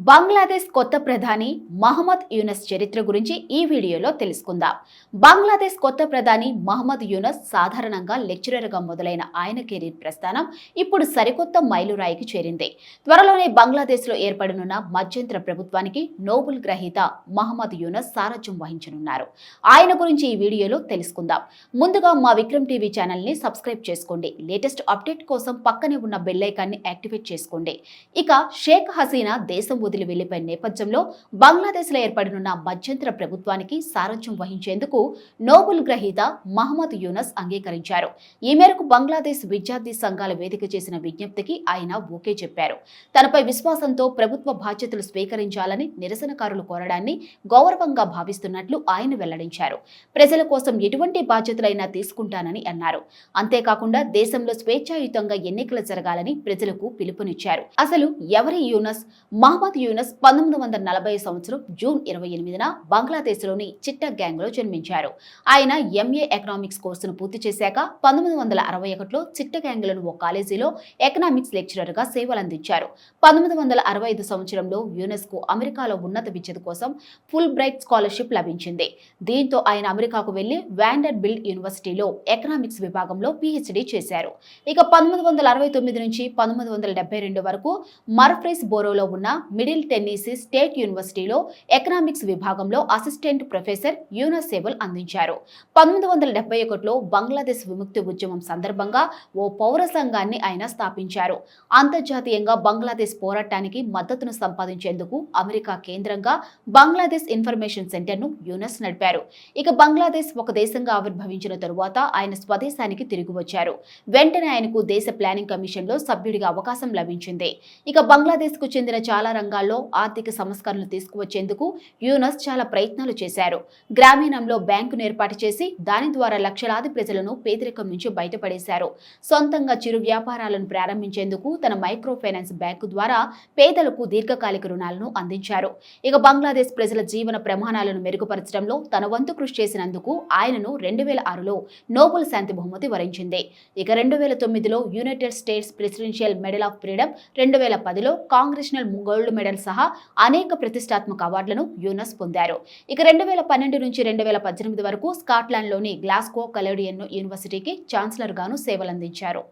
బంగ్లాదేశ్ కొత్త ప్రధాని మహమ్మద్ యూనస్ చరిత్ర గురించి ఈ వీడియోలో తెలుసుకుందాం. బంగ్లాదేశ్ కొత్త ప్రధాని మహమ్మద్ యూనస్ సాధారణంగా లెక్చరర్గా మొదలైన ఆయన కెరీర్ ప్రస్థానం ఇప్పుడు సరికొత్త మైలురాయికి చేరింది. త్వరలోనే బంగ్లాదేశ్లో ఏర్పడనున్న మధ్యంతర ప్రభుత్వానికి నోబెల్ గ్రహీత మహమ్మద్ యూనస్ సారథ్యం వహించనున్నారు. ఆయన గురించి ఈ వీడియోలో తెలుసుకుందాం. ముందుగా మా విక్రమ్ టీవీ ఛానల్ని సబ్స్క్రైబ్ చేసుకోండి. లేటెస్ట్ అప్డేట్ కోసం పక్కనే ఉన్న బెల్ ఐకాన్ని యాక్టివేట్ చేసుకోండి. ఇక షేక్ హసీనా దేశం వదిలి వెళ్లిపోయిన నేపథ్యంలో బంగ్లాదేశ్లో ఏర్పడనున్న మధ్యంతర ప్రభుత్వానికి సారథ్యం వహించేందుకు నోబెల్ గ్రహీత మహమ్మద్ యూనస్ అంగీకరించారు. ఈ మేరకు బంగ్లాదేశ్ విద్యార్థి సంఘాల వేదిక చేసిన విజ్ఞప్తికి ఆయన ఓకే చెప్పారు. తనపై విశ్వాసంతో ప్రభుత్వ బాధ్యతలు స్వీకరించాలని నిరసనకారులు కోరడాన్ని గౌరవంగా భావిస్తున్నట్లు ఆయన వెల్లడించారు. ప్రజల కోసం ఎటువంటి బాధ్యతలైనా తీసుకుంటానని అన్నారు. అంతేకాకుండా దేశంలో స్వేచ్ఛాయుతంగా ఎన్నికలు జరగాలని ప్రజలకు పిలుపునిచ్చారు. అసలు ఎవరి యూనస్? మహమ్మద్ యూనస్ 1940 సంవత్సరం జూన్ 28న బంగ్లాదేశ్లోని చిట్టగాంగ్లో జన్మించారు. ఆయన ఎంఏ ఎకనామిక్స్ కోర్సును పూర్తి చేశాక 1961లో చిట్టగాంగ్లోని ఓ కాలేజీలో ఎకనామిక్స్ లెక్చరర్గా సేవలందించారు. 1965 సంవత్సరంలో యూనస్కు అమెరికాలో ఉన్నత విద్య కోసం ఫుల్ బ్రైట్ స్కాలర్షిప్ లభించింది. దీంతో ఆయన అమెరికాకు వెళ్లి వాండర్బిల్ట్ యూనివర్సిటీలో ఎకనామిక్స్ విభాగంలో పీహెచ్డీ చేశారు. ఇక 1969 నుంచి 1972 వరకు మర్ఫ్రెస్ బోరోలో ఉన్న మిడిల్ టెన్నీసీ స్టేట్ యూనివర్సిటీలో ఎకనామిక్స్ విభాగంలో అసిస్టెంట్ ప్రొఫెసర్ యూనస్ సేవలు అందించారు. 1971లో బంగ్లాదేశ్ విముక్తి ఉద్యమం సందర్భంగా ఓ పౌర సంఘాన్ని ఆయన స్థాపించారు. అంతర్జాతీయంగా బంగ్లాదేశ్ పోరాటానికి మద్దతును సంపాదించేందుకు అమెరికా కేంద్రంగా బంగ్లాదేశ్ ఇన్ఫర్మేషన్ సెంటర్ను యూనస్ నడిపారు. ఇక బంగ్లాదేశ్ ఒక దేశంగా ఆవిర్భవించిన తరువాత ఆయన స్వదేశానికి తిరిగి వచ్చారు. వెంటనే ఆయనకు దేశ ప్లానింగ్ కమిషన్లో సభ్యుడిగా అవకాశం లభించింది. ఇక బంగ్లాదేశ్కు చెందిన చాలా రంగాల్లో ఆర్థిక సంస్కరణలు తీసుకువచ్చేందుకు యూనస్ చాలా ప్రయత్నాలు చేశారు. గ్రామీణంలో బ్యాంకును ఏర్పాటు చేసి దాని ద్వారా లక్షలాది ప్రజలను పేదరికం నుంచి బయటపడేశారు. సొంతంగా చిరు వ్యాపారాలను ప్రారంభించేందుకు తన మైక్రో ఫైనాన్స్ బ్యాంకు ద్వారా పేదలకు దీర్ఘకాలిక రుణాలను అందించారు. ఇక బంగ్లాదేశ్ ప్రజల జీవన ప్రమాణాలను మెరుగుపరచడంలో తన వంతు కృషి చేసినందుకు ఆయనను 2006లో నోబెల్ శాంతి బహుమతి వరించింది. ఇక 2009లో United States presidential medal of freedom, 2010లో కాంగ్రెషనల్ గోల్డ్ మెడల్ సహా అనేక ప్రతిష్టాత్మక అవార్డులను యూనస్ పొందారు. ఇక 2012 నుంచి 2018 వరకు స్కాట్లాండ్లోని గ్లాస్గో కలేడియన్ యూనివర్సిటీకి ఛాన్సలర్ గాను సేవలందించారు.